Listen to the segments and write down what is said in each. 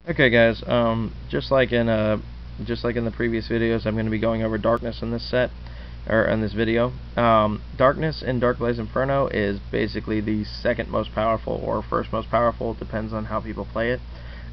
Okay, guys. Just like in the previous videos, I'm going to be going over darkness in this set, or in this video. Darkness in Darkblaze Inferno is basically the second most powerful or first most powerful, depends on how people play it,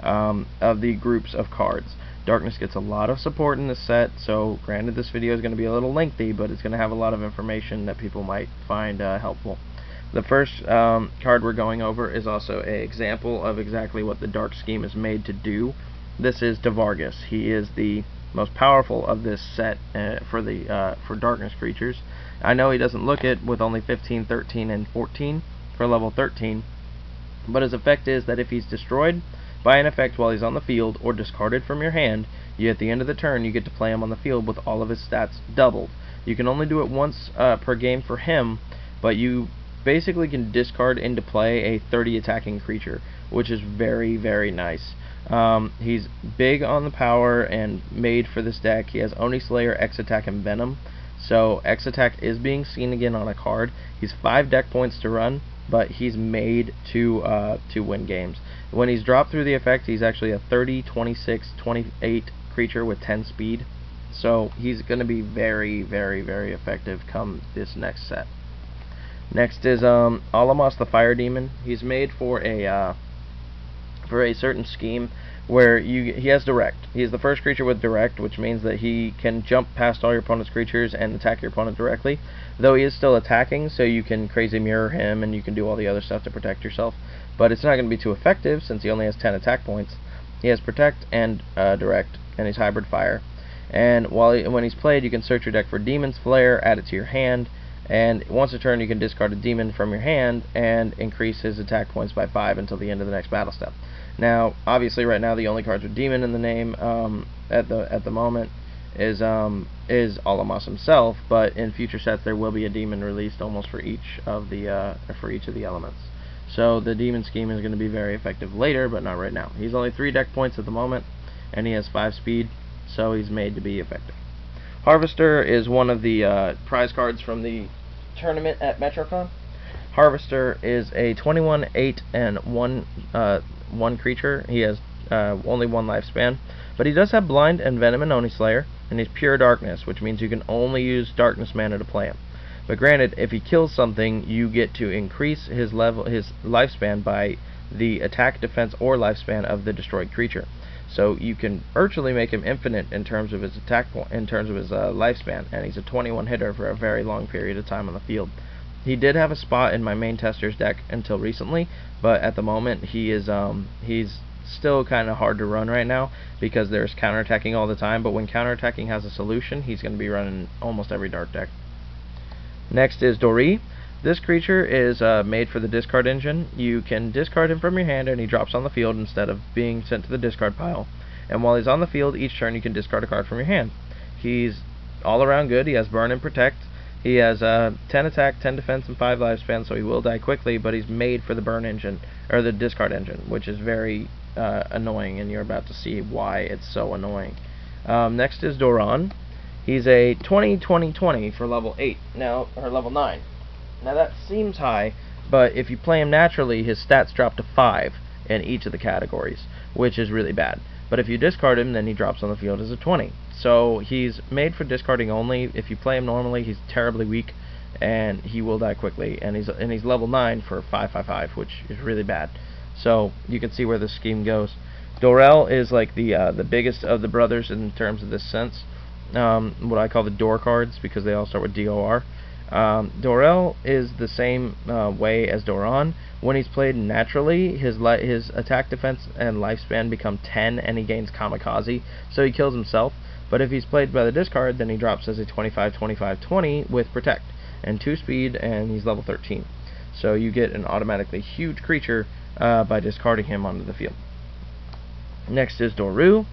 of the groups of cards. Darkness gets a lot of support in this set, so granted this video is going to be a little lengthy, but it's going to have a lot of information that people might find helpful. The first card we're going over is also an example of exactly what the Dark Scheme is made to do. This is Devargus. He is the most powerful of this set for darkness creatures. I know he doesn't look it with only 15, 13, and 14 for level 13, but his effect is that if he's destroyed by an effect while he's on the field or discarded from your hand, at the end of the turn you get to play him on the field with all of his stats doubled. You can only do it once per game for him, but you basically can discard into play a 30 attacking creature, which is very, very nice. He's big on the power and made for this deck. He has Oni Slayer, X Attack, and Venom. So X Attack is being seen again on a card. He's 5 deck points to run, but he's made to win games. When he's dropped through the effect, he's actually a 30, 26, 28 creature with 10 speed. So he's going to be very, very, very effective come this next set. Next is Alamos the Fire Demon. He's made for a certain scheme where he has direct. He's the first creature with direct, which means that he can jump past all your opponent's creatures and attack your opponent directly. Though he is still attacking, so you can crazy mirror him and you can do all the other stuff to protect yourself. But it's not going to be too effective since he only has 10 attack points. He has protect and direct, and he's hybrid fire. And when he's played, you can search your deck for Demon's Flare, add it to your hand, and once a turn you can discard a demon from your hand and increase his attack points by 5 until the end of the next battle step. Now, obviously, right now the only cards with demon in the name at the moment is Alamos himself, but in future sets there will be a demon released almost for each of the elements. So the demon scheme is going to be very effective later, but not right now. He's only 3 deck points at the moment, and he has 5 speed, so he's made to be effective. Harvester is one of the prize cards from the tournament at MetroCon. Harvester is a 21, 8, and 1 creature. He has only 1 lifespan, but he does have Blind and Venom and Oni Slayer, and he's pure darkness, which means you can only use darkness mana to play him. But granted, if he kills something, you get to increase his lifespan by the attack, defense, or lifespan of the destroyed creature. So you can virtually make him infinite in terms of his lifespan, and he's a 21 hitter for a very long period of time on the field. He did have a spot in my main tester's deck until recently, but at the moment he's still kind of hard to run right now because there's counterattacking all the time. But when counterattacking has a solution, he's going to be running almost every dark deck. Next is Dori. This creature is made for the discard engine. You can discard him from your hand and he drops on the field instead of being sent to the discard pile. And while he's on the field, each turn you can discard a card from your hand. He's all around good. He has burn and protect. He has 10 attack, 10 defense, and 5 lifespan, so he will die quickly, but he's made for the burn engine, or the discard engine, which is very annoying, and you're about to see why it's so annoying. Next is Doran. He's a 20-20-20 for level 8, or level 9. Now that seems high, but if you play him naturally, his stats drop to 5 in each of the categories, which is really bad. But if you discard him, then he drops on the field as a 20. So he's made for discarding only. If you play him normally, he's terribly weak, and he will die quickly. And he's level 9 for 5/5/5, which is really bad. So you can see where this scheme goes. Dorel is like the biggest of the brothers in terms of this sense. What I call the door cards, because they all start with DOR. Dorel is the same way as Doran. When he's played naturally, his attack, defense, and lifespan become 10, and he gains Kamikaze, so he kills himself. But if he's played by the discard, then he drops as a 25-25-20 with protect and 2 speed, and he's level 13. So you get an automatically huge creature by discarding him onto the field. Next is Doru.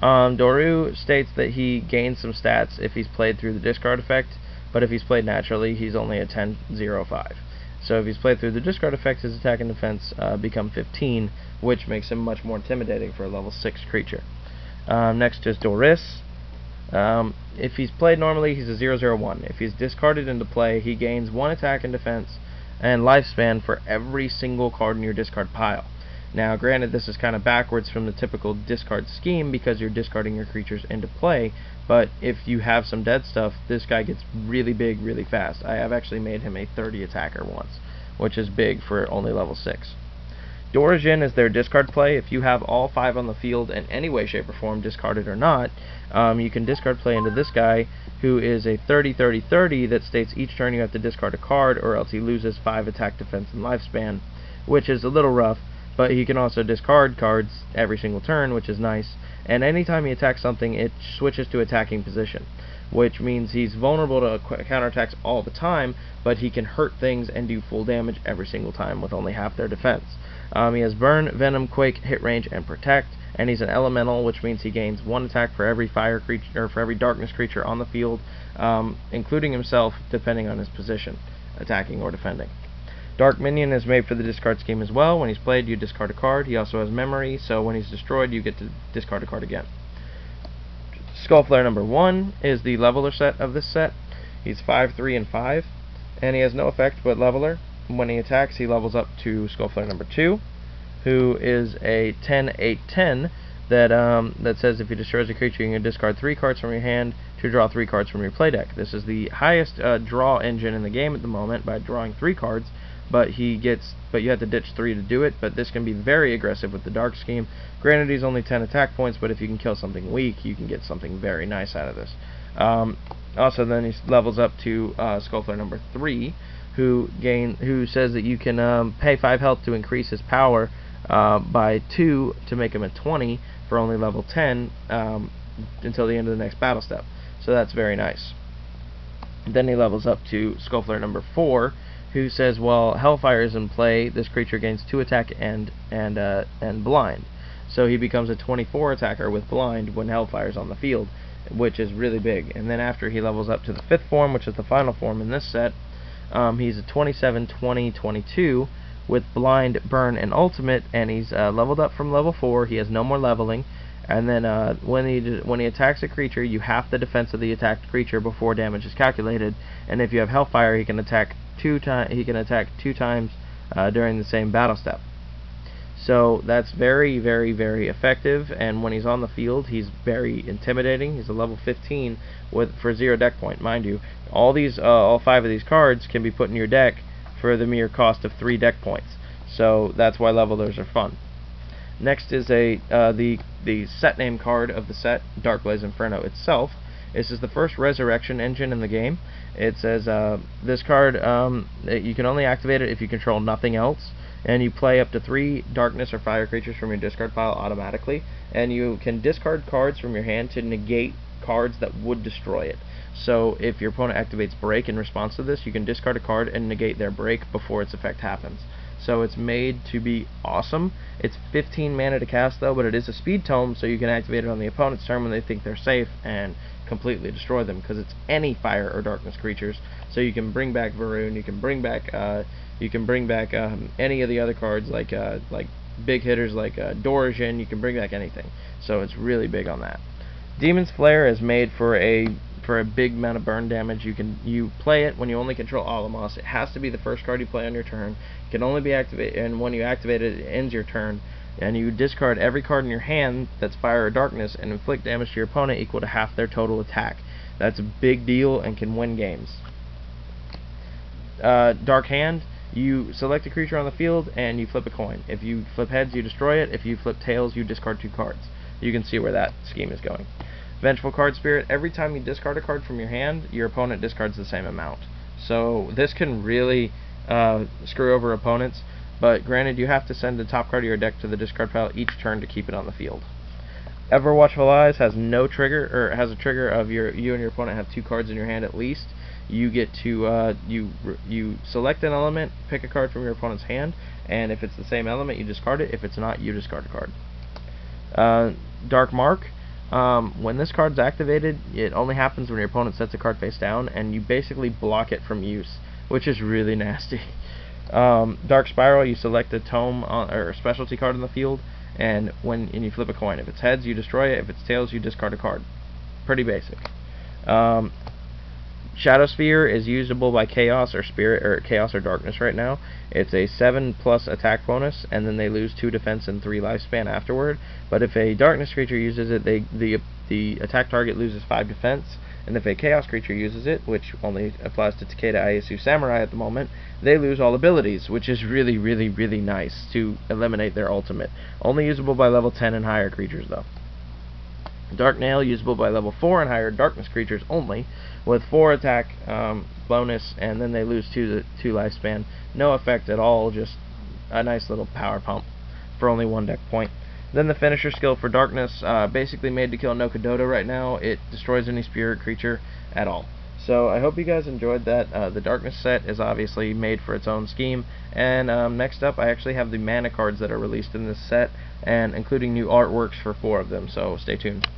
Doru states that he gains some stats if he's played through the discard effect, but if he's played naturally, he's only a 10-0-5. So if he's played through the discard effect, his attack and defense become 15, which makes him much more intimidating for a level 6 creature. Next is Doris. If he's played normally, he's a 0-0-1. If he's discarded into play, he gains 1 attack and defense and lifespan for every single card in your discard pile. Now, granted, this is kind of backwards from the typical discard scheme because you're discarding your creatures into play, but if you have some dead stuff, this guy gets really big really fast. I have actually made him a 30 attacker once, which is big for only level 6. Dorajin is their discard play. If you have all 5 on the field in any way, shape, or form, discarded or not, you can discard play into this guy, who is a 30-30-30 that states each turn you have to discard a card, or else he loses 5 attack, defense, and lifespan, which is a little rough, but he can also discard cards every single turn, which is nice, and anytime he attacks something, it switches to attacking position, which means he's vulnerable to counterattacks all the time, but he can hurt things and do full damage every single time with only half their defense. He has Burn, Venom, Quake, Hit Range, and Protect, and he's an elemental, which means he gains 1 attack for every fire creature, or for every darkness creature on the field, including himself, depending on his position, attacking or defending. Dark Minion is made for the discard scheme as well. When he's played, you discard a card. He also has memory, so when he's destroyed, you get to discard a card again. Skullflare number 1 is the leveler set of this set. He's 5, 3, and 5, and he has no effect but leveler. When he attacks, he levels up to Skullflare number 2, who is a 10-8-10 that says if he destroys a creature, you can discard 3 cards from your hand to draw 3 cards from your play deck. This is the highest draw engine in the game at the moment by drawing 3 cards, but you have to ditch 3 to do it. But this can be very aggressive with the dark scheme. Granted, he's only 10 attack points, but if you can kill something weak, you can get something very nice out of this. Also, then he levels up to Skullflare number 3, who says that you can pay 5 health to increase his power by 2 to make him a 20 for only level 10 until the end of the next battle step. So that's very nice. Then he levels up to Skullflare number 4, who says while Hellfire is in play, this creature gains 2 attack and blind. So he becomes a 24 attacker with blind when Hellfire is on the field, which is really big. And then after he levels up to the 5th form, which is the final form in this set, he's a 27-20-22 with blind, burn, and ultimate, and he's leveled up from level 4. He has no more leveling. And then when he attacks a creature, you half the defense of the attacked creature before damage is calculated. And if you have Hellfire, he can attack 2 times during the same battle step. So that's very, very, very effective. And when he's on the field, he's very intimidating. He's a level 15 for 0 deck point, mind you. All 5 of these cards can be put in your deck for the mere cost of 3 deck points. So that's why levelers are fun. Next is the set name card of the set, Darkblaze Inferno itself. This is the first resurrection engine in the game. It says this card, you can only activate it if you control nothing else, and you play up to 3 darkness or fire creatures from your discard pile automatically, and you can discard cards from your hand to negate cards that would destroy it. So if your opponent activates break in response to this, you can discard a card and negate their break before its effect happens. So it's made to be awesome. It's 15 mana to cast though, but it is a speed tome, so you can activate it on the opponent's turn when they think they're safe and completely destroy them, because it's any fire or darkness creatures. So you can bring back Varun, you can bring back any of the other cards like big hitters like Dorajin. You can bring back anything. So it's really big on that. Demon's Flare is made for a big amount of burn damage. You play it when you only control Alamos. It has to be the first card you play on your turn. It can only be activated, and when you activate it, it ends your turn. And you discard every card in your hand that's fire or darkness and inflict damage to your opponent equal to half their total attack. That's a big deal and can win games. Dark Hand, you select a creature on the field and you flip a coin. If you flip heads, you destroy it. If you flip tails, you discard 2 cards. You can see where that scheme is going. Vengeful Card Spirit, every time you discard a card from your hand, your opponent discards the same amount. So this can really screw over opponents, but granted, you have to send the top card of your deck to the discard pile each turn to keep it on the field. Ever Watchful Eyes has no trigger, or has a trigger of you and your opponent have 2 cards in your hand at least. You get to you select an element, pick a card from your opponent's hand, and if it's the same element, you discard it. If it's not, you discard a card. Dark Mark. When this card's activated, it only happens when your opponent sets a card face down, and you basically block it from use, which is really nasty. Dark Spiral, you select a tome or a specialty card in the field, and you flip a coin. If it's heads, you destroy it. If it's tails, you discard a card. Pretty basic. Shadow Sphere is usable by Chaos or Spirit, or Chaos or Darkness right now. It's a 7+ attack bonus, and then they lose 2 defense and 3 lifespan afterward. But if a Darkness creature uses it, the attack target loses 5 defense, and if a Chaos creature uses it, which only applies to Takeda Ieyasu Samurai at the moment, they lose all abilities, which is really, really, really nice to eliminate their ultimate. Only usable by level 10 and higher creatures, though. Dark Nail, usable by level 4 and higher Darkness creatures only, with 4 attack bonus, and then they lose 2 lifespan. No effect at all, just a nice little power pump for only 1 deck point. Then the finisher skill for Darkness, basically made to kill no Kododo right now. It destroys any spirit creature at all. So I hope you guys enjoyed that. The Darkness set is obviously made for its own scheme. And next up, I actually have the mana cards that are released in this set, and including new artworks for 4 of them. So stay tuned.